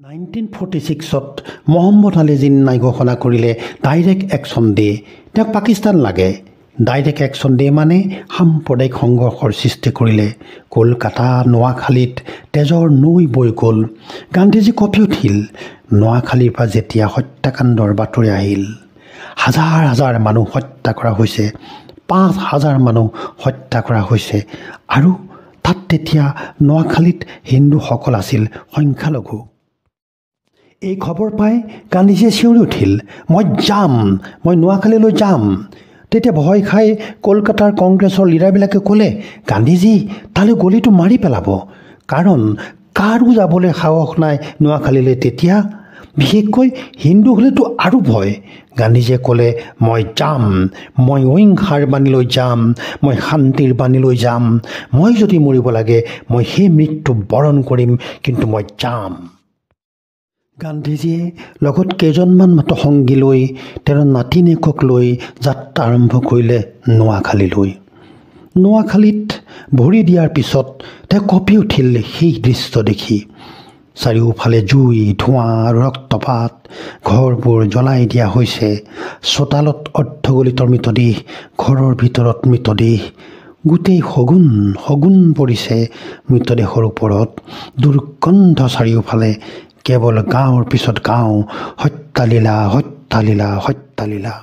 1946-ত মহম্মদ আলী জিন্নাই ঘোষণা কৰিলে direct action day. তেওঁক পাকিস্তান লাগে। ডাইৰেক্ট একশ্যন ডে মানে সাম্প্ৰদায়িক সংঘৰ্ষৰ সৃষ্টি কৰিলে। কলকাতা নোৱাখালীত তেজৰ নৈ বৈ গ'ল। গান্ধীজী কঁপি উঠিল। নোৱাখালীৰ পৰা যেতিয়া হত্যাকাণ্ডৰ বাতৰি আহিল, হাজাৰ হাজাৰ মানুহ হত্যা কৰা হৈছে, 5,000 মানুহ হত্যা কৰা হৈছে, আৰু তাত তেতিয়া নোৱাখালীত হিন্দুসকল আছিল সংখ্যালঘু। এই খবৰ পাই গান্ধীজীয়ে চিঞৰি উঠিল, মই যাম, মই নোৱাখালীলৈ যাম। তেতিয়া ভয় খাই কলকাতাৰ কংগ্ৰেছৰ লিডাৰবিলাকে ক'লে, গান্ধীজী তালৈ গলিটো মাৰি পেলাব, কাৰণ কাৰো যাবলৈ সাহস নাই নোৱাখালীলৈ তেতিয়া, বিশেষকৈ হিন্দু হ'লেতো আৰু ভয়। গান্ধীজীয়ে ক'লে, মই যাম, মই অহিংসাৰ বাণী লৈ যাম, মই শান্তিৰ বাণী লৈ যাম, মই যদি মৰিব লাগে মই সেই মৃত্যু বৰণ কৰিম, কিন্তু মই যাম। গান্ধীজীয়ে লগত কেইজনমান মাত্ৰ সংগী লৈ তেওঁৰ নাতিনীয়েকক লৈ যাত্ৰা আৰম্ভ কৰিলে নোৱাখালীলৈ। নোৱাখালীত ভৰি দিয়াৰ পিছত তেওঁ কঁপি উঠিল সেই দৃশ্য দেখি। চাৰিওফালে জুই, ধোঁৱা আৰু ৰক্তপাত, ঘৰবোৰ জ্বলাই দিয়া হৈছে, চোতালত অৰ্ধগলিত মৃতদেহ, ঘৰৰ ভিতৰত মৃতদেহ, গোটেই শগুন পৰিছে মৃতদেহৰ ওপৰত, দুৰ্গন্ধ চাৰিওফালে, কেৱল গাঁৱৰ পিছত গাঁও, হত্যালীলা, হত্যালীলা, হত্যালীলা।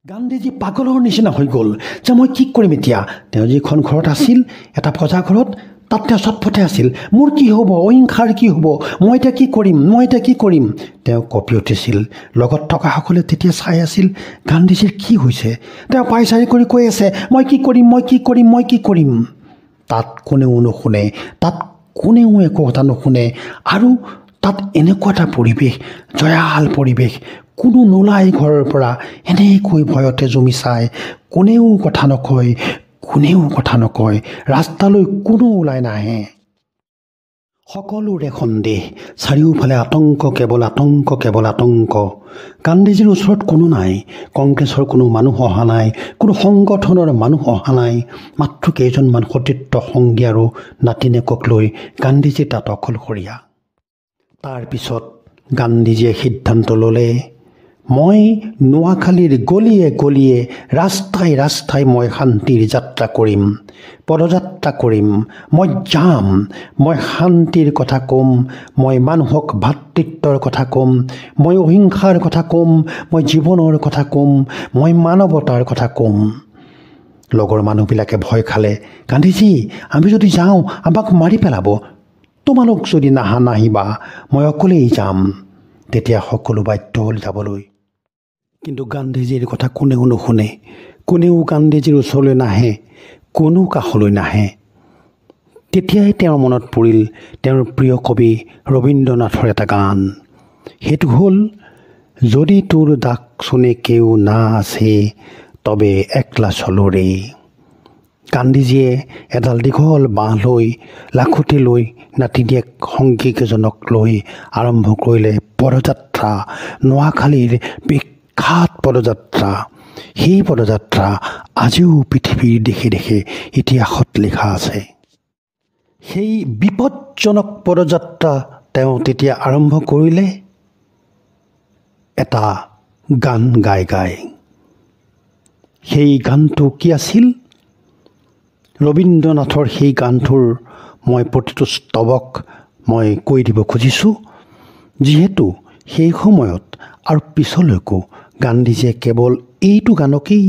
গান্ধীজী পাগলৰ নিচিনা হৈ গ'ল যে মই কি কৰিম এতিয়া। তেওঁ যিখন ঘৰত আছিল, এটা ভজা ঘৰত, তাত তেওঁ চটফটাই আছিল, মোৰ কি হ'ব, অহিংসাৰ কি হ'ব, মই এতিয়া কি কৰিম, মই এতিয়া কি কৰিম। তেওঁ কঁপি উঠিছিল। লগত থকাসকলে তেতিয়া চাই আছিল গান্ধীজীৰ কি হৈছে। তেওঁ পাইচাৰি কৰি কৈ আছে, মই কি কৰিম, মই কি কৰিম, মই কি কৰিম। তাত কোনেও নুশুনে, তাত কোনেও একো কথা নুশুনে, আৰু তাত এনেকুৱা এটা পৰিৱেশ, জয়াল পৰিৱেশ, কোনো নোলাই ঘৰৰ পৰা, এনেকৈ ভয়তে জুমি চাই, কোনেও কথা নকয়, কোনেও কথা নকয়, ৰাস্তালৈ কোনো ওলাই নাহে। সকলোৰে সন্দেহ, চাৰিওফালে আতংক, কেৱল আতংক, কেৱল আতংক। গান্ধীজীৰ ওচৰত কোনো নাই, কংগ্ৰেছৰ কোনো মানুহ অহা নাই, কোনো সংগঠনৰ মানুহ অহা নাই, মাত্ৰ কেইজনমান সতীৰ্থ সংগী আৰু নাতিনীয়েকক লৈ গান্ধীজী তাত অকলশৰীয়া। তাৰপিছত গান্ধীজীয়ে সিদ্ধান্ত ল'লে, মই নোৱাখালীৰ গলিয়ে গলিয়ে, ৰাস্তাই ৰাস্তাই মই শান্তিৰ যাত্ৰা কৰিম, পদযাত্ৰা কৰিম, মই যাম, মই শান্তিৰ কথা ক'ম, মই মানুহক ভাতৃত্বৰ কথা ক'ম, মই অহিংসাৰ কথা ক'ম, মই জীৱনৰ কথা ক'ম, মই মানৱতাৰ কথা ক'ম। লগৰ মানুহবিলাকে ভয় খালে, গান্ধীজী আমি যদি যাওঁ আমাক মাৰি পেলাব, তোমালোক যদি নাহিবা, মই অকলেই যাম। তেতিয়া সকলো বাধ্য হ'ল যাবলৈ। কিন্তু গান্ধীজীৰ কথা কোনেও নুশুনে, কোনেও গান্ধীজীৰ ওচৰলৈ নাহে, কোনো কাষলৈ নাহে। তেতিয়াই তেওঁৰ মনত পৰিল তেওঁৰ প্ৰিয় কবি ৰবীন্দ্ৰনাথৰ এটা গান। সেইটো হ'ল, যদি তোৰ ডাক শুনে কেউ না আছে, তবে একলা চলো ৰে। গান্ধীজীয়ে এডাল দীঘল বাঁহ লৈ, লাখুটি লৈ, নাতিনীয়েক সংগীকেইজনক লৈ আৰম্ভ কৰিলে পদযাত্ৰা, নোৱাখালীৰ বিখ্যাত পদযাত্ৰা। সেই পদযাত্ৰা আজিও পৃথিৱীৰ দেশে দেশে ইতিহাসত লিখা আছে। সেই বিপদজনক পদযাত্ৰা তেওঁ তেতিয়া আৰম্ভ কৰিলে এটা গান গাই গাই। সেই গানটো কি আছিল? ৰবীন্দ্ৰনাথৰ সেই গানটোৰ মই প্ৰতিটো স্তৱক মই কৈ দিব খুজিছোঁ, যিহেতু সেই সময়ত আৰু পিছলৈকো গান্ধীজীয়ে কেৱল এইটো গানকেই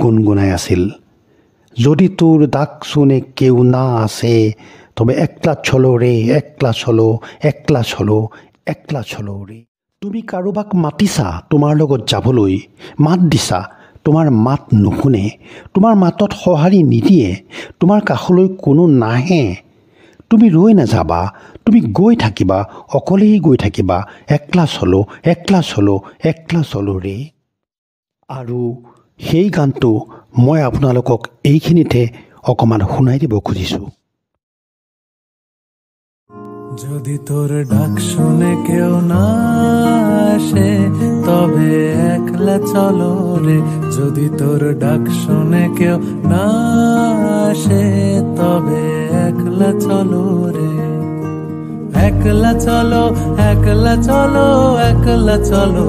গুণগুণাই আছিল। যদি তোৰ ডাক শুনে কেউ না আছে, তবে একলা চলো ৰে, একলা চলো, একলা চলো, একলা চলো ৰে। তুমি কাৰোবাক মাতিছা তোমাৰ লগত যাবলৈ, মাত দিছা, তোমাৰ মাত নুশুনে, তোমাৰ মাতত সঁহাৰি নিদিয়ে, তোমাৰ কাষলৈ কোনো নাহে, তুমি ৰৈ নাযাবা, তুমি গৈ থাকিবা, অকলেই গৈ থাকিবা, একলা চলো, একলা চলো, একলা চলো ৰে। আৰু সেই গানটো মই আপোনালোকক এইখিনিতে অকণমান শুনাই দিব খুজিছোঁ। যদি তোর ডাক শুনে কেউ না আসে, তবে একলা চলো রে। যদি তোর ডাক শুনে কেউ না আসে, তবে একলা চলো রে। একলা চলো একলা চলো একলা চলো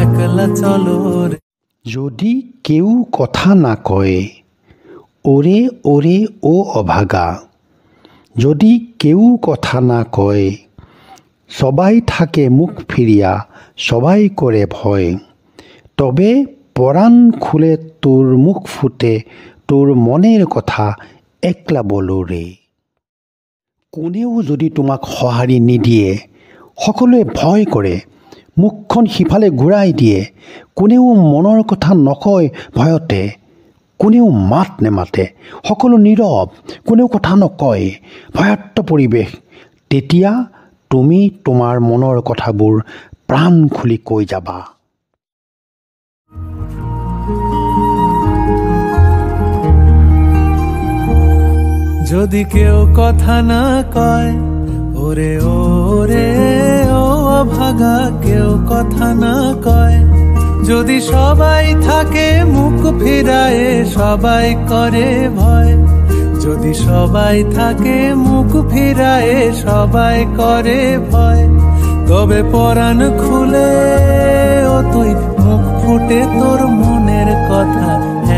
একলা চলো রে। যদি কেউ কথা না কয়, ওরে ওরে ও অভাগা। যদি কেউ কথা না কয়, সবাই থাকে মুখ ফিরিয়া, সবাই করে ভয়। তবে পরাণ খুলে তোর মুখ ফুটে, তোর মনের কথা একলা বলো রে। কোনেও যদি তোমাক সঁহাৰি নিদিয়ে, সকলোৱে ভয় কৰে, মুখখন সিফালে ঘূৰাই দিয়ে। কোনেও মনৰ কথা নকয় ভয়তে, কোনেও মাত নেমাতে, সকলো নীৰৱ, কোনেও কথা নকয়, ভয়াৰ্ত পৰিৱেশ। তেতিয়া তুমি তোমাৰ মনৰ কথাবোৰ প্ৰাণ খুলি কৈ যাবা। যদি কেউ কথা না কয়, ওরে ওরে ও অভাগা, কেউ কথা না কয়। যদি সবাই থাকে মুখ ফিরায়ে, সবাই করে ভয়। যদি সবাই থাকে মুখ ফিরায়ে, সবাই করে ভয়। তবে পরাণ খুলে ও তুই মুখ ফুটে তোর মনের কথা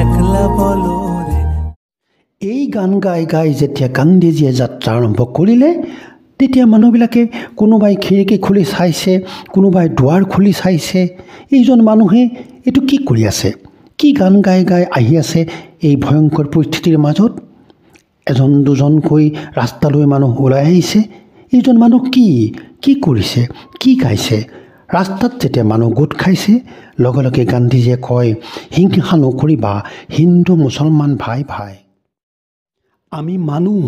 একলা বলো রে। এই গান গাই গাই যেতিয়া গান্ধীজীয়ে যাত্ৰা আৰম্ভ কৰিলে, তেতিয়া মানুহবিলাকে কোনোবাই খিৰিকী খুলি চাইছে, কোনোবাই দুৱাৰ খুলি চাইছে। এইজন মানুহে এইটো কি কৰি আছে, কি গান গাই গাই আহি আছে এই ভয়ংকৰ পৰিস্থিতিৰ মাজত। এজন দুজনকৈ ৰাস্তালৈ মানুহ ওলাই আহিছে। এইজন মানুহ কি কৰিছে, কি গাইছে। ৰাস্তাত যেতিয়া মানুহ গোট খাইছে, লগে লগে গান্ধীজীয়ে কয়, হিংসা নকৰিবা, হিন্দু মুছলমান ভাই ভাই। আমি মানুহ,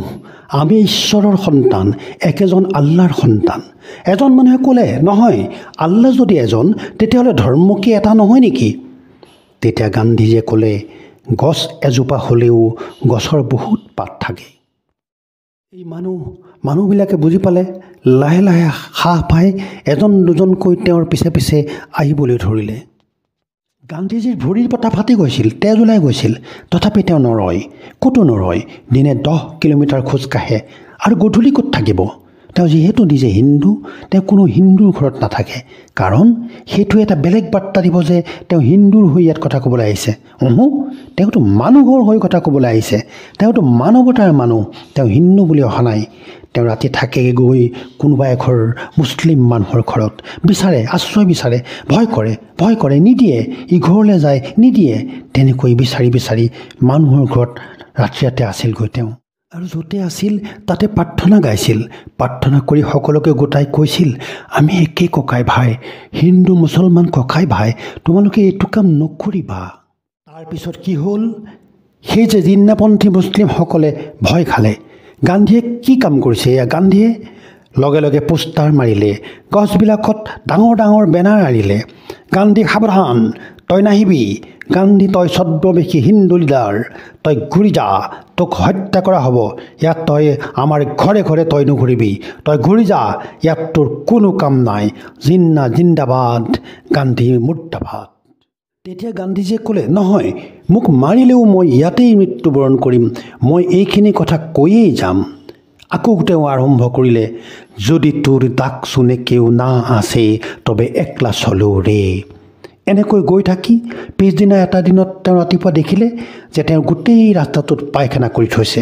আমি ঈশ্বৰৰ সন্তান, একেজন আল্লাৰ সন্তান। এজন মানুহে ক'লে, নহয়, আল্লাহ যদি এজন, তেতিয়াহ'লে ধৰ্ম কি এটা নহয় নেকি? তেতিয়া গান্ধীজীয়ে ক'লে, গছ এজোপা হ'লেও গছৰ বহুত পাত থাকে। এই মানুহবিলাকে বুজি পালে, লাহে লাহে সাহ পাই এজন দুজনকৈ তেওঁৰ পিছে পিছে আহিবলৈ ধৰিলে। গান্ধীজীৰ ভৰিৰ পতা ফাটি গৈছিল, তেজ ওলাই গৈছিল, তথাপি তেওঁ নৰয়, ক'তো নৰয়। দিনে 10 কিলোমিটাৰ খোজ কাঢ়ে আৰু গধূলি ক'ত থাকিব। তেওঁ যিহেতু নিজে হিন্দু, তেওঁ কোনো হিন্দুৰ ঘৰত নাথাকে, কাৰণ সেইটো এটা বেলেগ বাৰ্তা দিব যে তেওঁ হিন্দুৰ হৈ ইয়াত কথা ক'বলৈ আহিছে। তেওঁতো মানুহৰ হৈ কথা ক'বলৈ আহিছে, তেওঁতো মানৱতাৰ মানুহ, তেওঁ হিন্দু বুলি অহা নাই। তেওঁ ৰাতি থাকে গৈ কোনোবা এঘৰ মুছলিম মানুহৰ ঘৰত, বিচাৰে, আশ্ৰয় বিচাৰে, ভয় কৰে, নিদিয়ে, ইঘৰলৈ যায়, নিদিয়ে। তেনেকৈ বিচাৰি বিচাৰি মানুহৰ ঘৰত ৰাতি ৰাতি আছিলগৈ তেওঁ। আৰু য'তে আছিল তাতে প্ৰাৰ্থনা গাইছিল, প্ৰাৰ্থনা কৰি সকলোকে গোটাই কৈছিল, আমি একে ককাই ভাই, হিন্দু মুছলমান ককাই ভাই, তোমালোকে এইটো কাম নকৰিবা। তাৰপিছত কি হ'ল, সেই যে জিন্নাপন্থী মুছলিমসকলে ভয় খালে। গান্ধীয়ে কি কাম কৰিছে, এয়া গান্ধীয়ে লগে লগে পোষ্টাৰ মাৰিলে, গছবিলাকত ডাঙৰ ডাঙৰ বেনাৰ আঁৰিলে, গান্ধী সাৱধান, তই নাহিবি, গান্ধী তই ছদ্মবেশী হিন্দু লিডাৰ, তই ঘূৰি যা, তোক হত্যা কৰা হ'ব, ইয়াত তই আমাৰ ঘৰে ঘৰে তই নুঘূৰিবি, তই ঘূৰি যা, ইয়াত তোৰ কোনো কাম নাই, জিন্না জিন্দাবাদ, গান্ধী মুৰ্দাবাদ। তেতিয়া গান্ধীজীয়ে ক'লে, নহয়, মোক মাৰিলেও মই ইয়াতেই মৃত্যুবৰণ কৰিম, মই এইখিনি কথা কৈয়েই যাম। আকৌ তেওঁ আৰম্ভ কৰিলে, যদি তোৰ দাগ চুনে কেউ না আছে, তবে একলা চলো ৰে। এনেকৈ গৈ থাকি পিছদিনা এটা দিনত তেওঁ ৰাতিপুৱা দেখিলে যে তেওঁ গোটেই ৰাস্তাটোত পায়খানা কৰি থৈছে।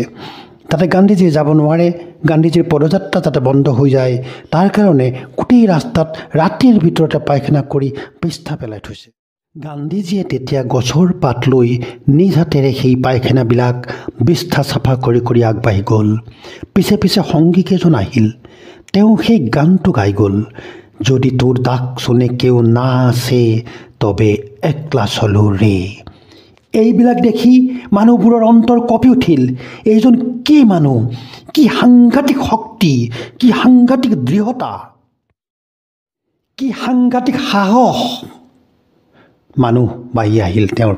তাতে গান্ধীজী যাব নোৱাৰে, গান্ধীজীৰ পদযাত্ৰা যাতে বন্ধ হৈ যায়, তাৰ কাৰণে গোটেই ৰাস্তাত ৰাতিৰ ভিতৰতে পায়খানা কৰি পৃষ্ঠা পেলাই থৈছে। গান্ধীজীয়ে তেতিয়া গছৰ পাত লৈ নিজ হাতেৰে সেই পায়খানাবিলাক বিষ্ঠা চাফা কৰি কৰি আগবাঢ়ি গ'ল। পিছে পিছে সংগীকেইজন আহিল, তেওঁ সেই গানটো গাই গ'ল, যদি তোৰ দাগ চুনে কেউ না আছে, তবে একলা চলো ৰে। এইবিলাক দেখি মানুহবোৰৰ অন্তৰ কঁপি উঠিল। এইজন কি মানুহ, কি সাংঘাতিক শক্তি, কি সাংঘাতিক দৃঢ়তা, কি সাংঘাতিক সাহস। মানুহ বাঢ়ি আহিল তেওঁৰ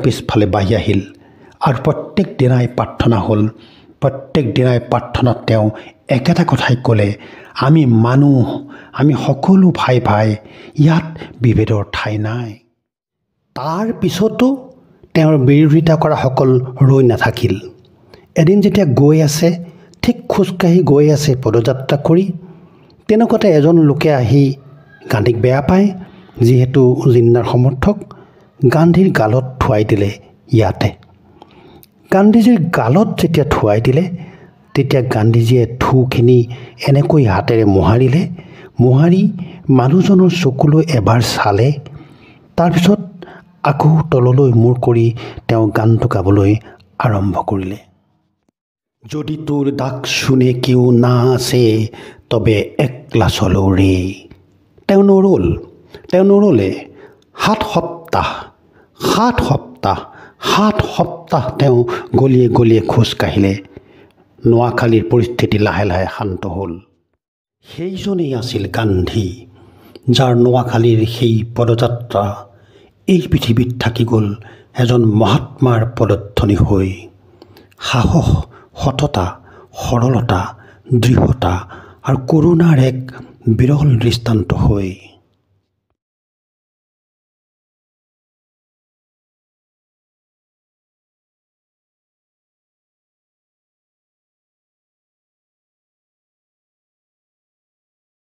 পিছফালে বাঢ়ি আহিল আৰু প্ৰত্যেক দিনাই প্ৰাৰ্থনা হ'ল। প্ৰত্যেক দিনাই প্ৰাৰ্থনাত তেওঁ একেটা কথাই ক'লে, আমি মানুহ, আমি সকলো ভাই ভাই, ইয়াত বিভেদৰ ঠাই নাই। তাৰ পিছতো তেওঁৰ বিৰোধিতা কৰাসকল ৰৈ নাথাকিল। এদিন যেতিয়া গৈ আছে, ঠিক খোজকাঢ়ি গৈ আছে পদযাত্ৰা কৰি। তেনেকুৱাতে এজন লোকে আহি গান্ধীক বেয়া পায়, যিহেতু জিন্নাৰ সমৰ্থক। গান্ধীৰ গালত থুৱাই দিলে ইয়াতে। গান্ধীজীৰ গালত যেতিয়া থুৱাই দিলে, তেতিয়া গান্ধীজীয়ে থুখিনি এনেকৈ হাতেৰে মোহাৰিলে। মোহাৰি মানুহজনৰ চকুলৈ এবাৰ চালে। তাৰপিছত আকৌ তললৈ মূৰ কৰি তেওঁ গানটো গাবলৈ আৰম্ভ কৰিলে। যদি তোৰ ডাক শুনে কেউ না আছে, তবে একলা চলো ৰে। তেওঁ নৰলে। 7 সপ্তাহ তেওঁ গলিয়ে গলিয়ে খোজ কাঢ়িলে। নোয়াখালীৰ পৰিস্থিতি লাহে লাহে শান্ত হ'ল। সেইজনেই আছিল গান্ধী, যাৰ নোয়াখালীৰ সেই পদযাত্ৰা এই পৃথিৱীত থাকি গ'ল এজন মহাত্মাৰ পদধ্বনি হৈ। সাহস, সততা, সৰলতা, দৃঢ়তা আৰু কৰুণাৰ এক বিৰল দৃষ্টান্ত হৈ।